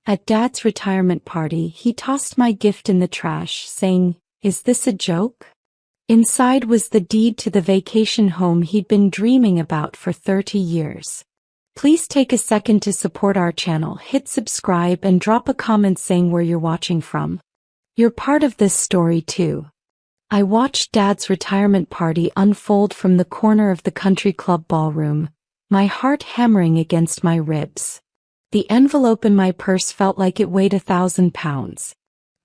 At Dad's retirement party, he tossed my gift in the trash, saying, "Is this a joke?" Inside was the deed to the vacation home he'd been dreaming about for 30 years. Please take a second to support our channel, hit subscribe and drop a comment saying where you're watching from. You're part of this story too. I watched Dad's retirement party unfold from the corner of the country club ballroom, my heart hammering against my ribs. The envelope in my purse felt like it weighed 1,000 pounds.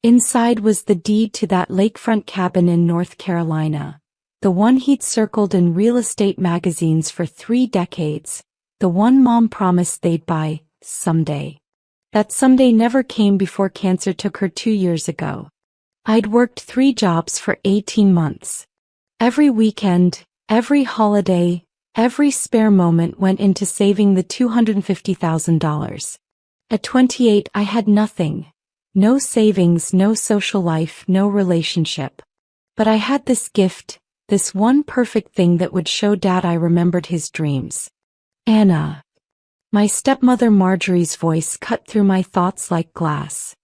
Inside was the deed to that lakefront cabin in North Carolina, the one he'd circled in real estate magazines for 3 decades, the one Mom promised they'd buy, someday. That someday never came before cancer took her 2 years ago. I'd worked 3 jobs for 18 months. Every weekend, every holiday, every spare moment went into saving the $250,000. At 28, I had nothing. No savings, no social life, no relationship. But I had this gift, this one perfect thing that would show Dad I remembered his dreams. Anna. My stepmother Marjorie's voice cut through my thoughts like glass.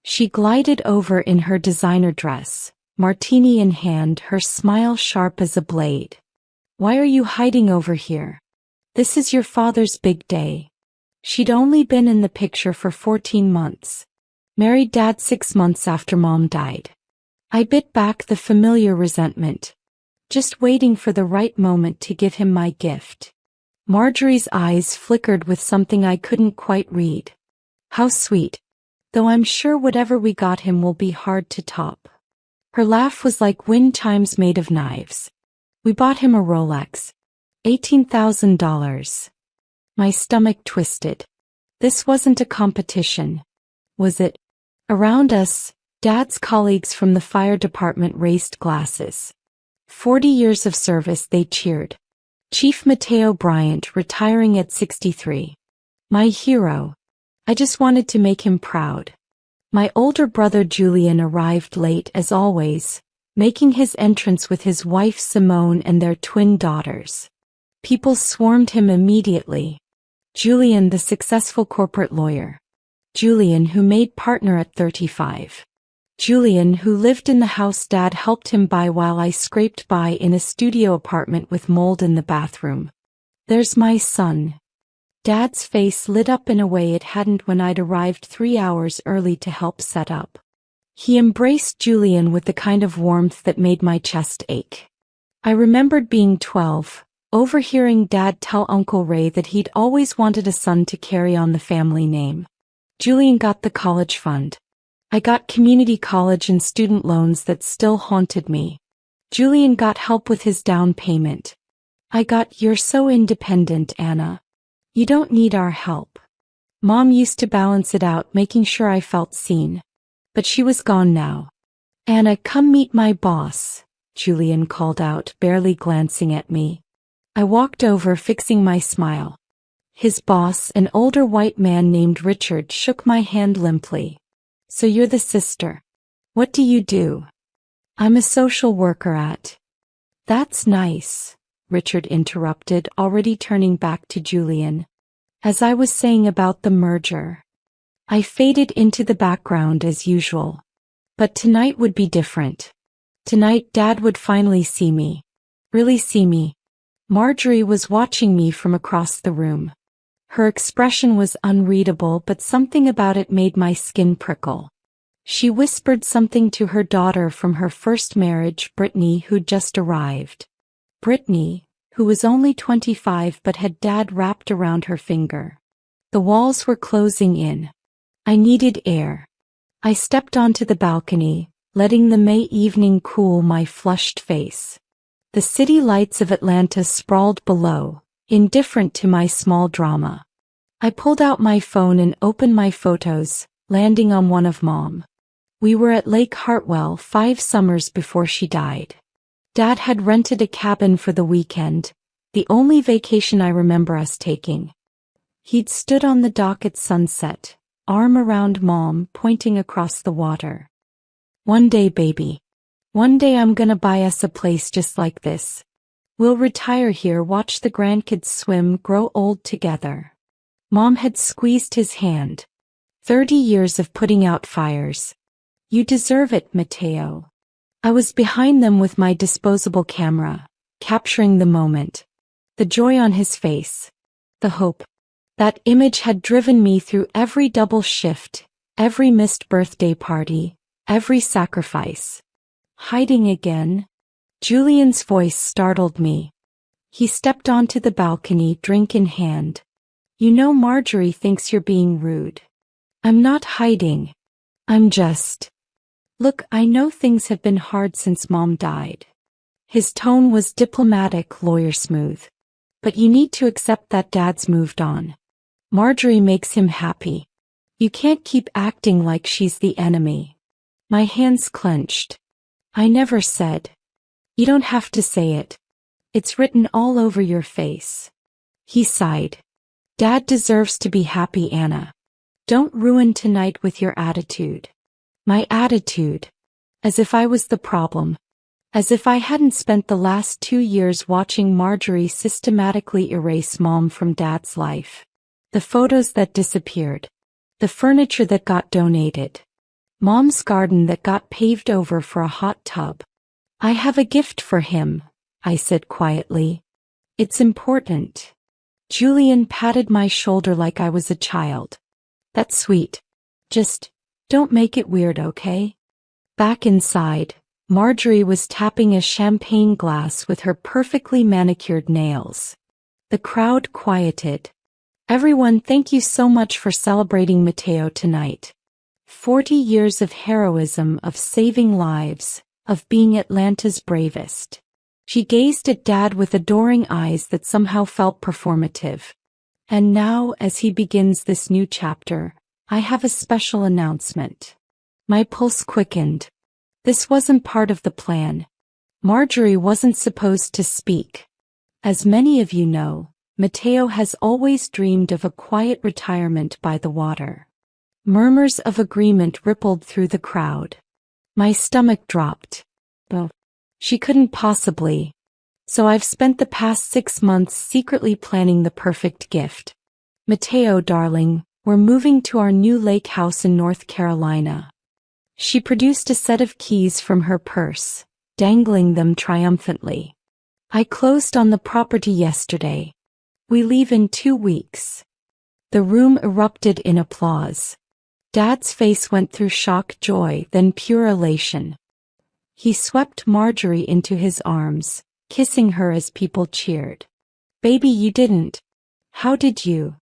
She glided over in her designer dress, martini in hand, her smile sharp as a blade. "Why are you hiding over here? This is your father's big day." She'd only been in the picture for 14 months. Married Dad 6 months after Mom died. I bit back the familiar resentment, just waiting for the right moment to give him my gift. Marjorie's eyes flickered with something I couldn't quite read. How sweet. Though I'm sure whatever we got him will be hard to top. Her laugh was like wind chimes made of knives. We bought him a Rolex. $18,000. My stomach twisted. This wasn't a competition, was it? Around us, Dad's colleagues from the fire department raised glasses. 40 years of service, they cheered. Chief Mateo Bryant retiring at 63. My hero. I just wanted to make him proud. My older brother Julian arrived late as always, making his entrance with his wife Simone and their twin daughters. People swarmed him immediately. Julian, the successful corporate lawyer. Julian, who made partner at 35. Julian, who lived in the house Dad helped him buy while I scraped by in a studio apartment with mold in the bathroom. There's my son. Dad's face lit up in a way it hadn't when I'd arrived 3 hours early to help set up. He embraced Julian with the kind of warmth that made my chest ache. I remembered being 12, overhearing Dad tell Uncle Ray that he'd always wanted a son to carry on the family name. Julian got the college fund. I got community college and student loans that still haunted me. Julian got help with his down payment. I got, "You're so independent, Anna. You don't need our help." Mom used to balance it out, making sure I felt seen. But she was gone now. "Anna, come meet my boss," Julian called out, barely glancing at me. I walked over, fixing my smile. His boss, an older white man named Richard, shook my hand limply. "So you're the sister. What do you do?" "I'm a social worker at—" "That's nice," Richard interrupted, already turning back to Julian. "As I was saying about the merger." I faded into the background as usual. But tonight would be different. Tonight Dad would finally see me. Really see me. Marjorie was watching me from across the room. Her expression was unreadable, but something about it made my skin prickle. She whispered something to her daughter from her first marriage, Brittany, who'd just arrived. Brittany, who was only 25 but had Dad wrapped around her finger. The walls were closing in. I needed air. I stepped onto the balcony, letting the May evening cool my flushed face. The city lights of Atlanta sprawled below, indifferent to my small drama. I pulled out my phone and opened my photos, landing on one of Mom. We were at Lake Hartwell 5 summers before she died. Dad had rented a cabin for the weekend, the only vacation I remember us taking. He'd stood on the dock at sunset, arm around Mom, pointing across the water. "One day, baby. One day I'm gonna buy us a place just like this. We'll retire here, watch the grandkids swim, grow old together." Mom had squeezed his hand. 30 years of putting out fires. You deserve it, Mateo. I was behind them with my disposable camera, capturing the moment. The joy on his face. The hope. That image had driven me through every double shift, every missed birthday party, every sacrifice. Hiding again? Julian's voice startled me. He stepped onto the balcony, drink in hand. You know Marjorie thinks you're being rude. I'm not hiding. I'm just... Look, I know things have been hard since Mom died. His tone was diplomatic, lawyer smooth. But you need to accept that Dad's moved on. Marjorie makes him happy. You can't keep acting like she's the enemy. My hands clenched. I never said. You don't have to say it. It's written all over your face. He sighed. Dad deserves to be happy, Anna. Don't ruin tonight with your attitude. My attitude. As if I was the problem. As if I hadn't spent the last 2 years watching Marjorie systematically erase Mom from Dad's life. The photos that disappeared. The furniture that got donated. Mom's garden that got paved over for a hot tub. I have a gift for him, I said quietly. It's important. Julian patted my shoulder like I was a child. That's sweet. Just, don't make it weird, okay? Back inside, Marjorie was tapping a champagne glass with her perfectly manicured nails. The crowd quieted. Everyone, thank you so much for celebrating Mateo tonight. 40 years of heroism, of saving lives, of being Atlanta's bravest. She gazed at Dad with adoring eyes that somehow felt performative. And now, as he begins this new chapter, I have a special announcement. My pulse quickened. This wasn't part of the plan. Marjorie wasn't supposed to speak. As many of you know, Mateo has always dreamed of a quiet retirement by the water. Murmurs of agreement rippled through the crowd. My stomach dropped. Oh, she couldn't possibly. So I've spent the past 6 months secretly planning the perfect gift. Mateo, darling, we're moving to our new lake house in North Carolina. She produced a set of keys from her purse, dangling them triumphantly. I closed on the property yesterday. We leave in 2 weeks. The room erupted in applause. Dad's face went through shock, joy, then pure elation. He swept Marjorie into his arms, kissing her as people cheered. Baby, you didn't. How did you?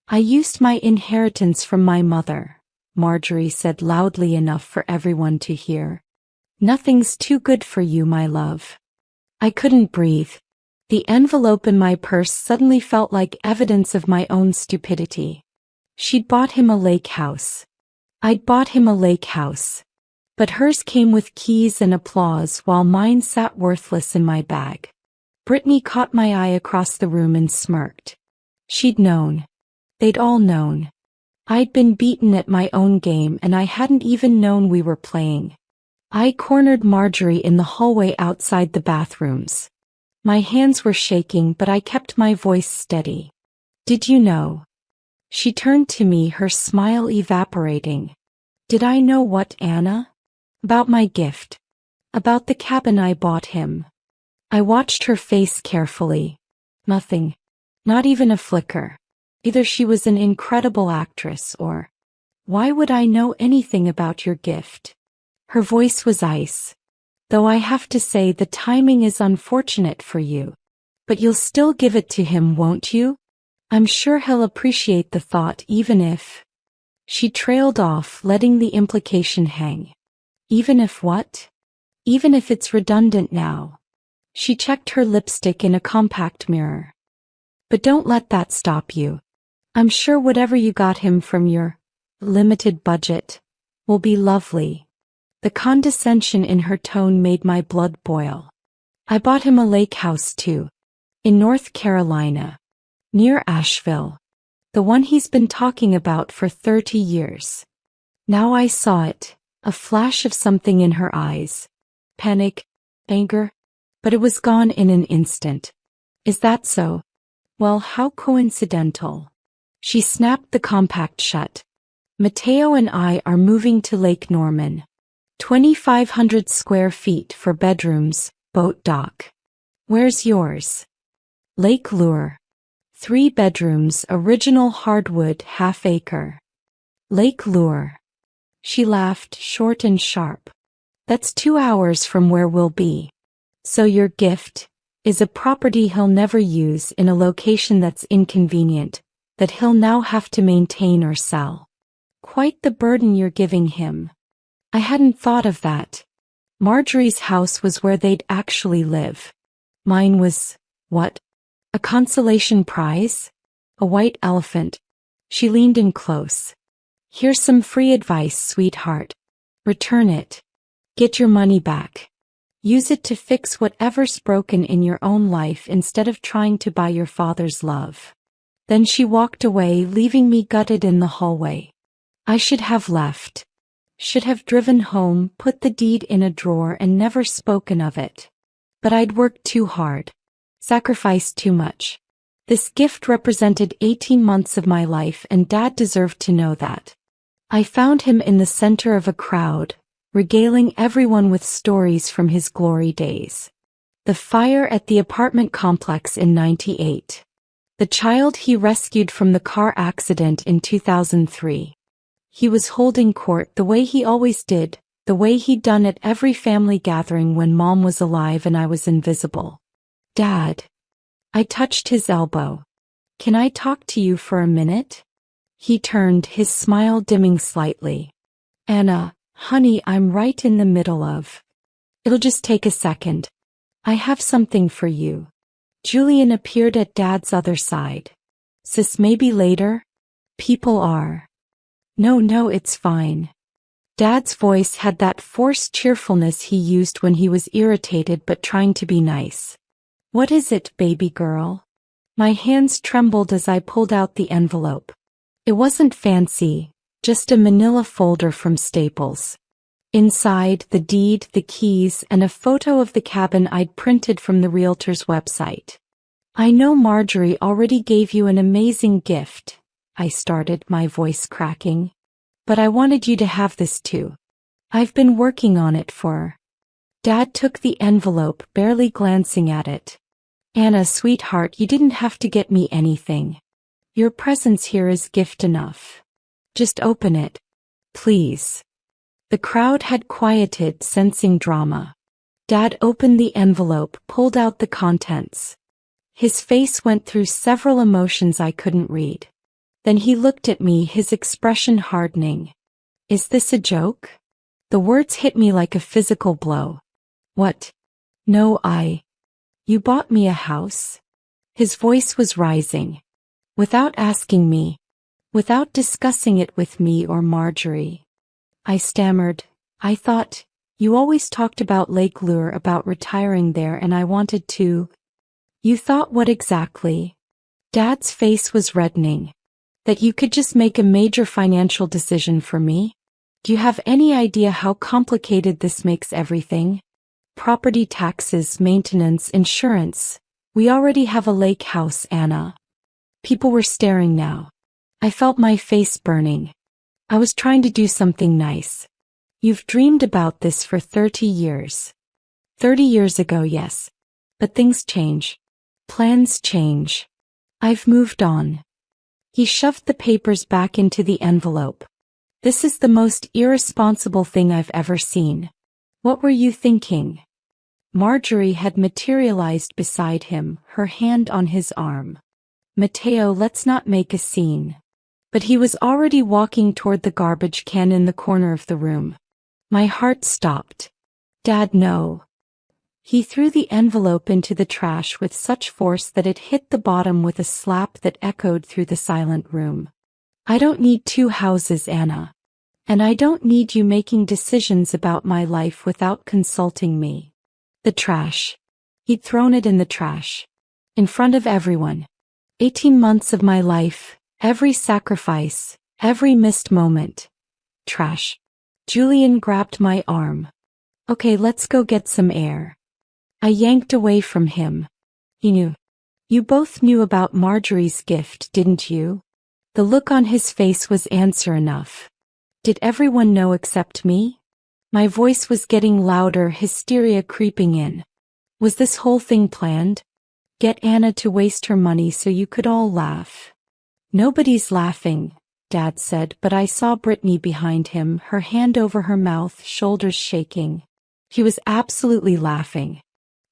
I used my inheritance from my mother, Marjorie said loudly enough for everyone to hear. Nothing's too good for you, my love. I couldn't breathe. The envelope in my purse suddenly felt like evidence of my own stupidity. She'd bought him a lake house. I'd bought him a lake house. But hers came with keys and applause while mine sat worthless in my bag. Brittany caught my eye across the room and smirked. She'd known. They'd all known. I'd been beaten at my own game and I hadn't even known we were playing. I cornered Marjorie in the hallway outside the bathrooms. My hands were shaking, but I kept my voice steady. Did you know? She turned to me, her smile evaporating. Did I know what, Anna? About my gift. About the cabin I bought him. I watched her face carefully. Nothing. Not even a flicker. Either she was an incredible actress or... Why would I know anything about your gift? Her voice was ice. Though I have to say the timing is unfortunate for you. But you'll still give it to him, won't you? I'm sure he'll appreciate the thought even if... She trailed off, letting the implication hang. Even if what? Even if it's redundant now. She checked her lipstick in a compact mirror. But don't let that stop you. I'm sure whatever you got him from your limited budget will be lovely. The condescension in her tone made my blood boil. I bought him a lake house too. In North Carolina. Near Asheville. The one he's been talking about for 30 years. Now I saw it, a flash of something in her eyes. Panic, anger, but it was gone in an instant. Is that so? Well, how coincidental. She snapped the compact shut. Mateo and I are moving to Lake Norman. 2,500 square feet for bedrooms, boat dock. Where's yours? Lake Lure. 3 bedrooms, original hardwood, half-acre. Lake Lure. She laughed, short and sharp. That's 2 hours from where we'll be. So your gift is a property he'll never use in a location that's inconvenient, that he'll now have to maintain or sell. Quite the burden you're giving him. I hadn't thought of that. Marjorie's house was where they'd actually live. Mine was, what? A consolation prize? A white elephant. She leaned in close. Here's some free advice, sweetheart. Return it. Get your money back. Use it to fix whatever's broken in your own life instead of trying to buy your father's love. Then she walked away, leaving me gutted in the hallway. I should have left. Should have driven home, put the deed in a drawer and never spoken of it. But I'd worked too hard. Sacrificed too much. This gift represented 18 months of my life and Dad deserved to know that. I found him in the center of a crowd, regaling everyone with stories from his glory days. The fire at the apartment complex in '98. The child he rescued from the car accident in 2003. He was holding court the way he always did, the way he'd done at every family gathering when Mom was alive and I was invisible. Dad. I touched his elbow. Can I talk to you for a minute? He turned, his smile dimming slightly. Anna, honey, I'm right in the middle of. It'll just take a second. I have something for you. Julian appeared at Dad's other side. Sis, maybe later? People are. No, it's fine. Dad's voice had that forced cheerfulness he used when he was irritated but trying to be nice. What is it, baby girl? My hands trembled as I pulled out the envelope. It wasn't fancy, just a manila folder from Staples. Inside, the deed, the keys, and a photo of the cabin I'd printed from the realtor's website. I know Marjorie already gave you an amazing gift, I started, my voice cracking. But I wanted you to have this too. I've been working on it for. Dad took the envelope, barely glancing at it. Anna, sweetheart, you didn't have to get me anything. Your presence here is gift enough. Just open it. Please. The crowd had quieted, sensing drama. Dad opened the envelope, pulled out the contents. His face went through several emotions I couldn't read. Then he looked at me, his expression hardening. Is this a joke? The words hit me like a physical blow. What? No, You bought me a house? His voice was rising. Without asking me. Without discussing it with me or Marjorie. I stammered. I thought, you always talked about Lake Lure, about retiring there, and I wanted to. You thought what exactly? Dad's face was reddening. That you could just make a major financial decision for me? Do you have any idea how complicated this makes everything? Property taxes, maintenance, insurance. We already have a lake house, Anna. People were staring now. I felt my face burning. I was trying to do something nice. You've dreamed about this for 30 years. 30 years ago, yes. But things change. Plans change. I've moved on. He shoved the papers back into the envelope. This is the most irresponsible thing I've ever seen. What were you thinking? Marjorie had materialized beside him, her hand on his arm. Mateo, let's not make a scene. But he was already walking toward the garbage can in the corner of the room. My heart stopped. Dad, no. He threw the envelope into the trash with such force that it hit the bottom with a slap that echoed through the silent room. I don't need 2 houses, Anna. And I don't need you making decisions about my life without consulting me. The trash. He'd thrown it in the trash. In front of everyone. 18 months of my life, every sacrifice, every missed moment. Trash. Julian grabbed my arm. Okay, let's go get some air. I yanked away from him. He knew. You both knew about Marjorie's gift, didn't you? The look on his face was answer enough. Did everyone know except me? My voice was getting louder, hysteria creeping in. Was this whole thing planned? Get Anna to waste her money so you could all laugh. Nobody's laughing, Dad said, but I saw Brittany behind him, her hand over her mouth, shoulders shaking. He was absolutely laughing.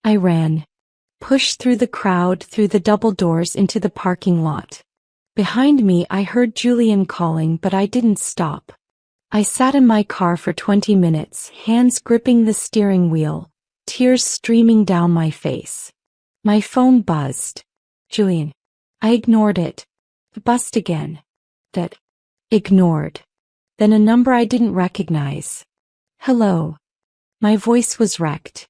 I ran. Pushed through the crowd, through the double doors into the parking lot. Behind me I heard Julian calling, but I didn't stop. I sat in my car for 20 minutes, hands gripping the steering wheel, tears streaming down my face. My phone buzzed. Julian. I ignored it. Buzzed again. That. Ignored. Then a number I didn't recognize. Hello. My voice was wrecked.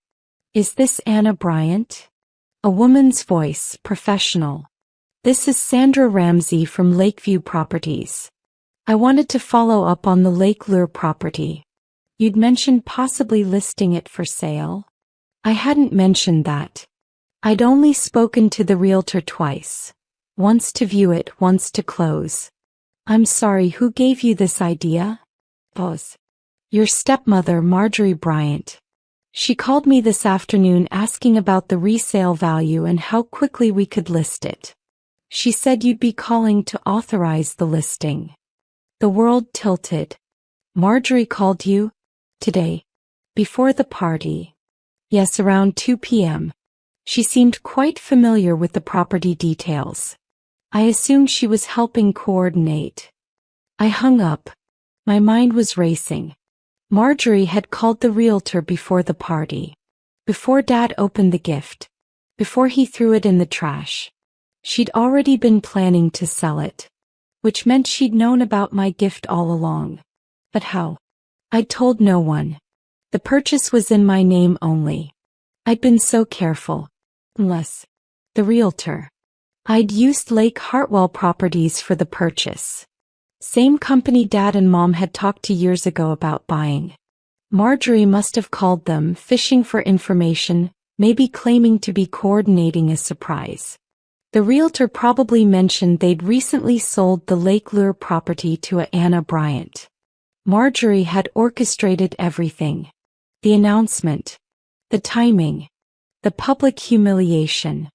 Is this Anna Bryant? A woman's voice, professional. This is Sandra Ramsey from Lakeview Properties. I wanted to follow up on the Lake Lure property. You'd mentioned possibly listing it for sale. I hadn't mentioned that. I'd only spoken to the realtor twice. Once to view it, once to close. I'm sorry, who gave you this idea? Boss. Your stepmother, Marjorie Bryant. She called me this afternoon asking about the resale value and how quickly we could list it. She said you'd be calling to authorize the listing. The world tilted. Marjorie called you? Today. Before the party. Yes, around 2 p.m. She seemed quite familiar with the property details. I assumed she was helping coordinate. I hung up. My mind was racing. Marjorie had called the realtor before the party. Before Dad opened the gift. Before he threw it in the trash. She'd already been planning to sell it. Which meant she'd known about my gift all along. But how? I'd told no one. The purchase was in my name only. I'd been so careful. Unless. The realtor. I'd used Lake Hartwell Properties for the purchase. Same company Dad and Mom had talked to years ago about buying. Marjorie must have called them, fishing for information, maybe claiming to be coordinating a surprise. The realtor probably mentioned they'd recently sold the Lake Lure property to a Anna Bryant. Marjorie had orchestrated everything. The announcement. The timing. The public humiliation.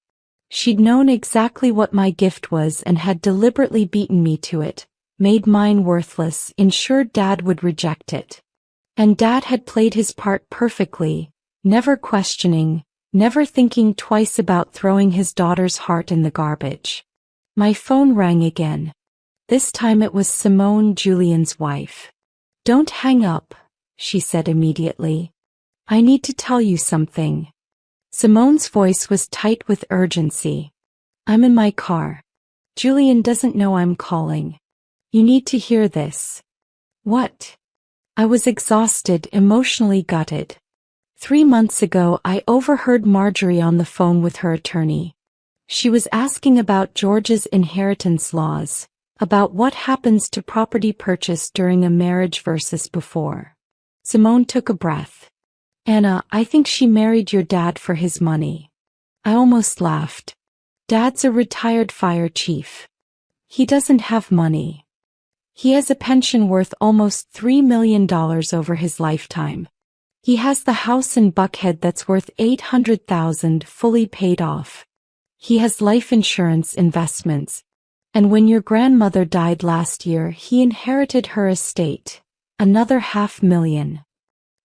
She'd known exactly what my gift was and had deliberately beaten me to it, made mine worthless, ensured Dad would reject it. And Dad had played his part perfectly, never questioning, never thinking twice about throwing his daughter's heart in the garbage. My phone rang again. This time it was Simone, Julian's wife. Don't hang up, she said immediately. I need to tell you something. Simone's voice was tight with urgency. I'm in my car. Julian doesn't know I'm calling. You need to hear this. What? I was exhausted, emotionally gutted. 3 months ago, I overheard Marjorie on the phone with her attorney. She was asking about George's inheritance laws, about what happens to property purchased during a marriage versus before. Simone took a breath. Anna, I think she married your dad for his money. I almost laughed. Dad's a retired fire chief. He doesn't have money. He has a pension worth almost $3 million over his lifetime. He has the house in Buckhead that's worth $800,000 fully paid off. He has life insurance investments. And when your grandmother died last year, he inherited her estate, another $500,000.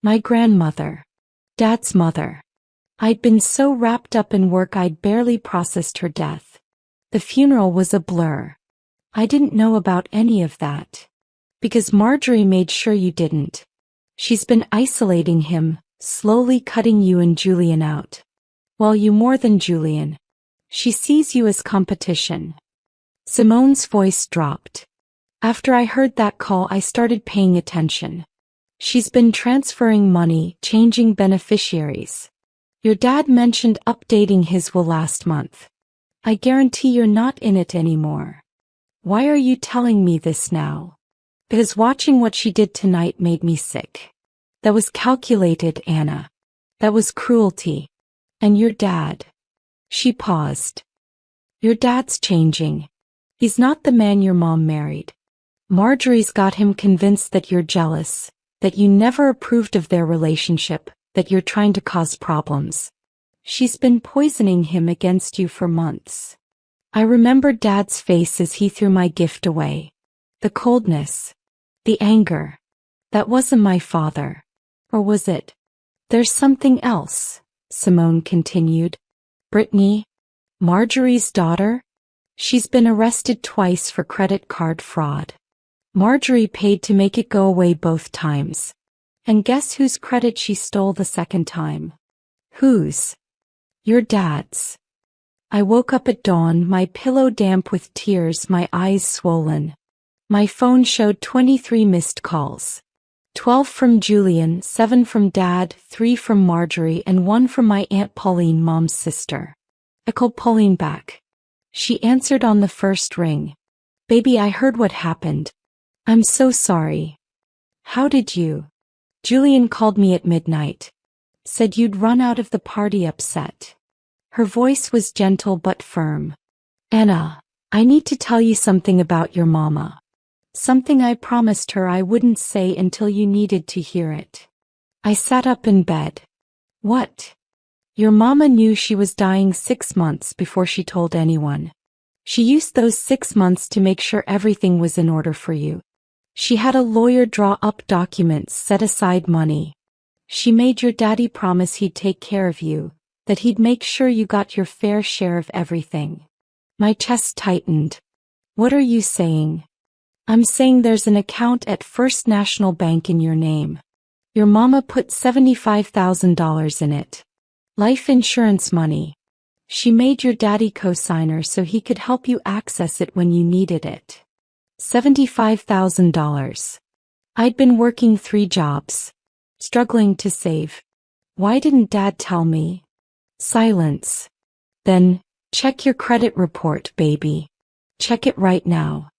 My grandmother. Dad's mother. I'd been so wrapped up in work I'd barely processed her death. The funeral was a blur. I didn't know about any of that. Because Marjorie made sure you didn't. She's been isolating him, slowly cutting you and Julian out. Well, you more than Julian. She sees you as competition. Simone's voice dropped. After I heard that call, I started paying attention. She's been transferring money, changing beneficiaries. Your dad mentioned updating his will last month. I guarantee you're not in it anymore. Why are you telling me this now? Because watching what she did tonight made me sick. That was calculated, Anna. That was cruelty. And your dad. She paused. Your dad's changing. He's not the man your mom married. Marjorie's got him convinced that you're jealous, that you never approved of their relationship, that you're trying to cause problems. She's been poisoning him against you for months. I remember Dad's face as he threw my gift away. The coldness. The anger. That wasn't my father. Or was it? There's something else, Simone continued. Brittany, Marjorie's daughter? She's been arrested twice for credit card fraud. Marjorie paid to make it go away both times. And guess whose credit she stole the second time? Whose? Your dad's. I woke up at dawn, my pillow damp with tears, my eyes swollen. My phone showed 23 missed calls. 12 from Julian, 7 from Dad, 3 from Marjorie, and 1 from my Aunt Pauline, Mom's sister. I called Pauline back. She answered on the first ring. Baby, I heard what happened. I'm so sorry. How did you? Julian called me at midnight. Said you'd run out of the party upset. Her voice was gentle but firm. Anna, I need to tell you something about your mama. Something I promised her I wouldn't say until you needed to hear it. I sat up in bed. What? Your mama knew she was dying 6 months before she told anyone. She used those 6 months to make sure everything was in order for you. She had a lawyer draw up documents, set aside money. She made your daddy promise he'd take care of you, that he'd make sure you got your fair share of everything. My chest tightened. What are you saying? I'm saying there's an account at First National Bank in your name. Your mama put $75,000 in it. Life insurance money. She made your daddy co-signer so he could help you access it when you needed it. $75,000. I'd been working 3 jobs. Struggling to save. Why didn't Dad tell me? Silence. Then, check your credit report, baby. Check it right now.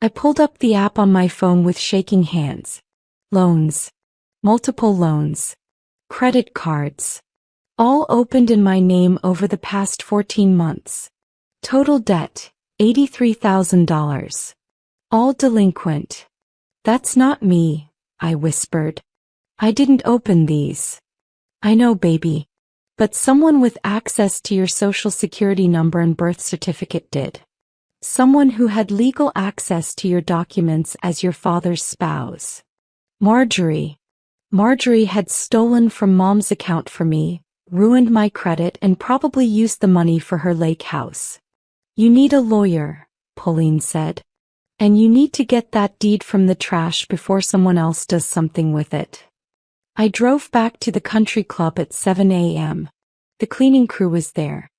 I pulled up the app on my phone with shaking hands. Loans. Multiple loans. Credit cards. All opened in my name over the past 14 months. Total debt, $83,000. All delinquent. That's not me, I whispered. I didn't open these. I know, baby. But someone with access to your social security number and birth certificate did. Someone who had legal access to your documents as your father's spouse. Marjorie. Marjorie had stolen from Mom's account for me, ruined my credit, and probably used the money for her lake house. You need a lawyer, Pauline said. And you need to get that deed from the trash before someone else does something with it. I drove back to the country club at 7 a.m. The cleaning crew was there.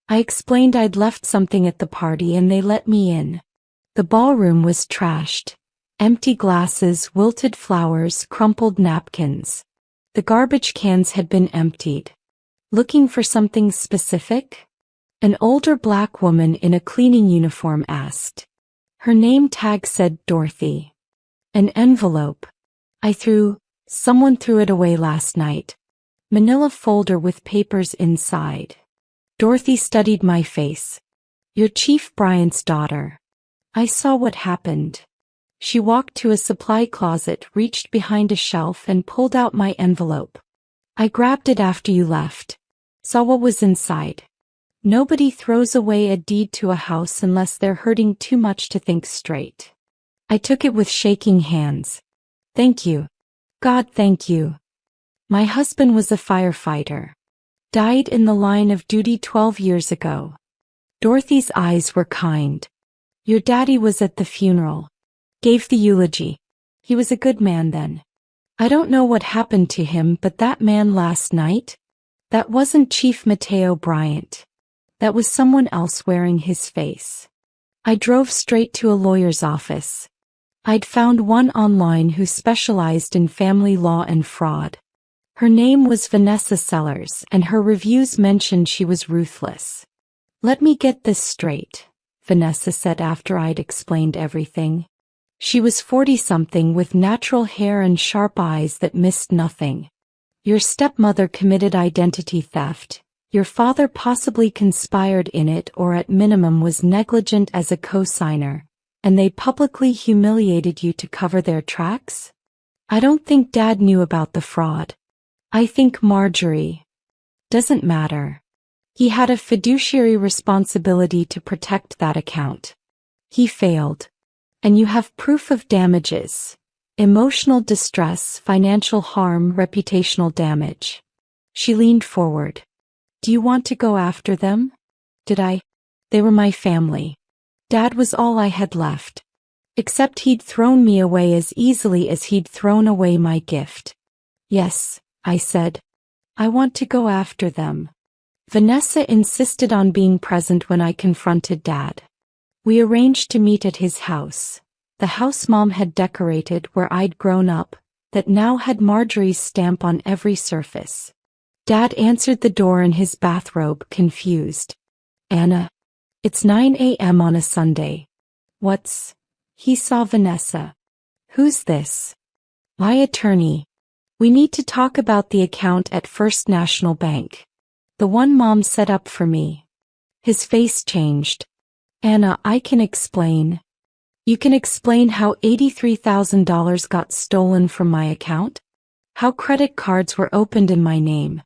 I explained I'd left something at the party and they let me in. The ballroom was trashed. Empty glasses, wilted flowers, crumpled napkins. The garbage cans had been emptied. Looking for something specific? An older black woman in a cleaning uniform asked. Her name tag said Dorothy. An envelope. Someone threw it away last night. Manila folder with papers inside. Dorothy studied my face. Your Chief Bryant's daughter. I saw what happened. She walked to a supply closet, reached behind a shelf and pulled out my envelope. I grabbed it after you left. Saw what was inside. Nobody throws away a deed to a house unless they're hurting too much to think straight. I took it with shaking hands. Thank you. God, thank you. My husband was a firefighter. Died in the line of duty 12 years ago. Dorothy's eyes were kind. Your daddy was at the funeral. Gave the eulogy. He was a good man then. I don't know what happened to him, but that man last night? That wasn't Chief Mateo Bryant. That was someone else wearing his face. I drove straight to a lawyer's office. I'd found one online who specialized in family law and fraud. Her name was Vanessa Sellers, and her reviews mentioned she was ruthless. Let me get this straight, Vanessa said after I'd explained everything. She was 40-something with natural hair and sharp eyes that missed nothing. Your stepmother committed identity theft. Your father possibly conspired in it or at minimum was negligent as a co-signer, and they publicly humiliated you to cover their tracks? I don't think Dad knew about the fraud. I think Marjorie. Doesn't matter. He had a fiduciary responsibility to protect that account. He failed. And you have proof of damages. Emotional distress, financial harm, reputational damage. She leaned forward. Do you want to go after them? Did I? They were my family. Dad was all I had left. Except he'd thrown me away as easily as he'd thrown away my gift. Yes, I said. I want to go after them. Vanessa insisted on being present when I confronted Dad. We arranged to meet at his house, the house Mom had decorated where I'd grown up, that now had Marjorie's stamp on every surface. Dad answered the door in his bathrobe, confused. Anna. It's 9 a.m. on a Sunday. What's... He saw Vanessa. Who's this? My attorney. We need to talk about the account at First National Bank. The one Mom set up for me. His face changed. Anna, I can explain. You can explain how $83,000 got stolen from my account? How credit cards were opened in my name?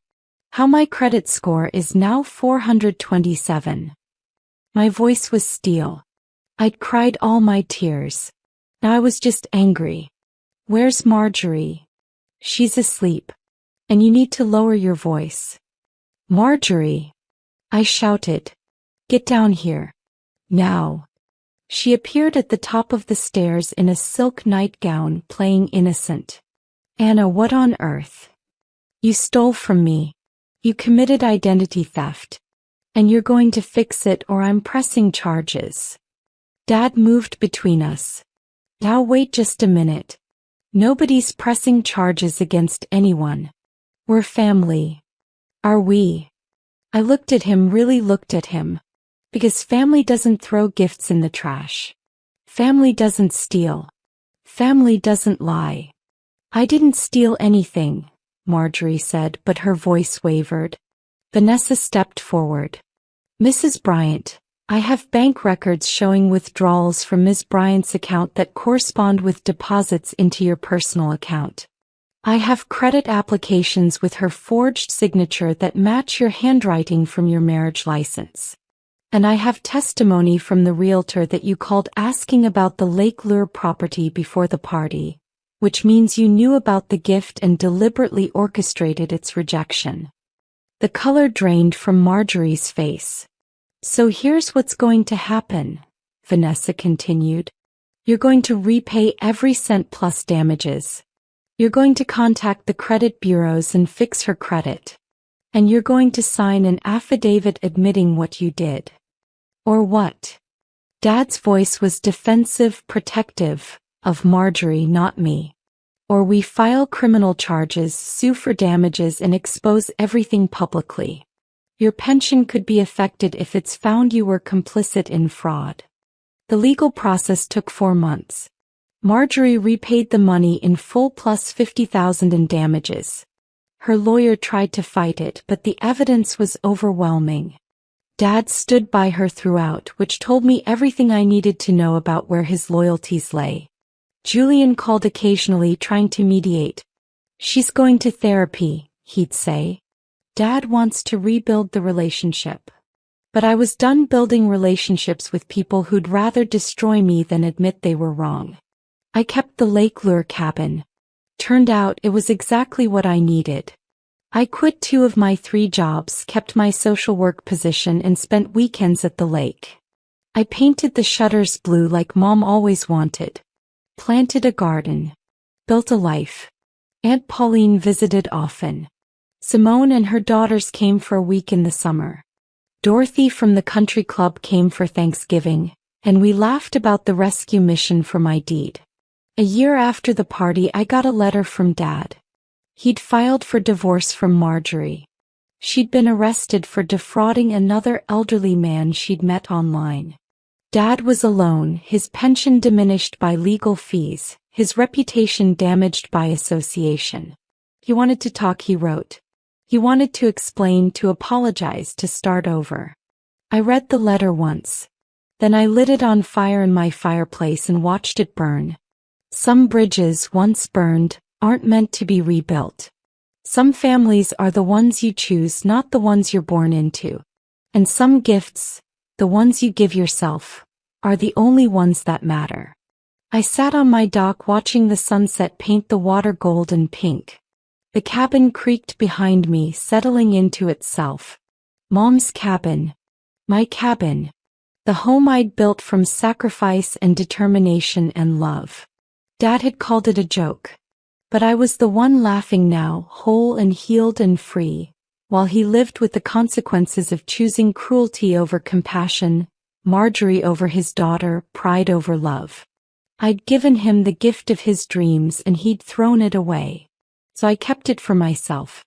How my credit score is now 427. My voice was steel. I'd cried all my tears. Now I was just angry. Where's Marjorie? She's asleep. And you need to lower your voice. Marjorie! I shouted. Get down here. Now. She appeared at the top of the stairs in a silk nightgown, playing innocent. Anna, what on earth? You stole from me. You committed identity theft. And you're going to fix it or I'm pressing charges. Dad moved between us. Now wait just a minute. Nobody's pressing charges against anyone. We're family. Are we? I looked at him, really looked at him. Because family doesn't throw gifts in the trash. Family doesn't steal. Family doesn't lie. I didn't steal anything, Marjorie said, but her voice wavered. Vanessa stepped forward. Mrs. Bryant, I have bank records showing withdrawals from Ms. Bryant's account that correspond with deposits into your personal account. I have credit applications with her forged signature that match your handwriting from your marriage license. And I have testimony from the realtor that you called asking about the Lake Lure property before the party, which means you knew about the gift and deliberately orchestrated its rejection. The color drained from Marjorie's face. So here's what's going to happen, Vanessa continued. You're going to repay every cent plus damages. You're going to contact the credit bureaus and fix her credit. And you're going to sign an affidavit admitting what you did. Or what? Dad's voice was defensive, protective, of Marjorie, not me. Or we file criminal charges, sue for damages and expose everything publicly. Your pension could be affected if it's found you were complicit in fraud. The legal process took 4 months. Marjorie repaid the money in full plus $50,000 in damages. Her lawyer tried to fight it, but the evidence was overwhelming. Dad stood by her throughout, which told me everything I needed to know about where his loyalties lay. Julian called occasionally, trying to mediate. She's going to therapy, he'd say. Dad wants to rebuild the relationship. But I was done building relationships with people who'd rather destroy me than admit they were wrong. I kept the Lake Lure cabin. Turned out it was exactly what I needed. I quit 2 of my 3 jobs, kept my social work position and spent weekends at the lake. I painted the shutters blue like Mom always wanted. Planted a garden. Built a life. Aunt Pauline visited often. Simone and her daughters came for a week in the summer. Dorothy from the country club came for Thanksgiving, and we laughed about the rescue mission for my deed. A year after the party I got a letter from Dad. He'd filed for divorce from Marjorie. She'd been arrested for defrauding another elderly man she'd met online. Dad was alone, his pension diminished by legal fees, his reputation damaged by association. He wanted to talk, he wrote. He wanted to explain, to apologize, to start over. I read the letter once. Then I lit it on fire in my fireplace and watched it burn. Some bridges, once burned, aren't meant to be rebuilt. Some families are the ones you choose, not the ones you're born into. And some gifts, the ones you give yourself, are the only ones that matter. I sat on my dock watching the sunset paint the water gold and pink. The cabin creaked behind me, settling into itself. Mom's cabin. My cabin. The home I'd built from sacrifice and determination and love. Dad had called it a joke. But I was the one laughing now, whole and healed and free, while he lived with the consequences of choosing cruelty over compassion, Marjorie over his daughter, pride over love. I'd given him the gift of his dreams and he'd thrown it away. So I kept it for myself.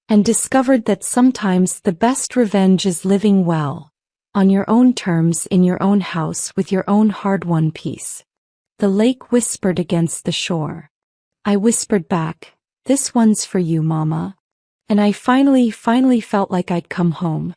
And discovered that sometimes the best revenge is living well, on your own terms in your own house with your own hard-won peace. The lake whispered against the shore. I whispered back, "This one's for you, Mama." And I finally felt like I'd come home.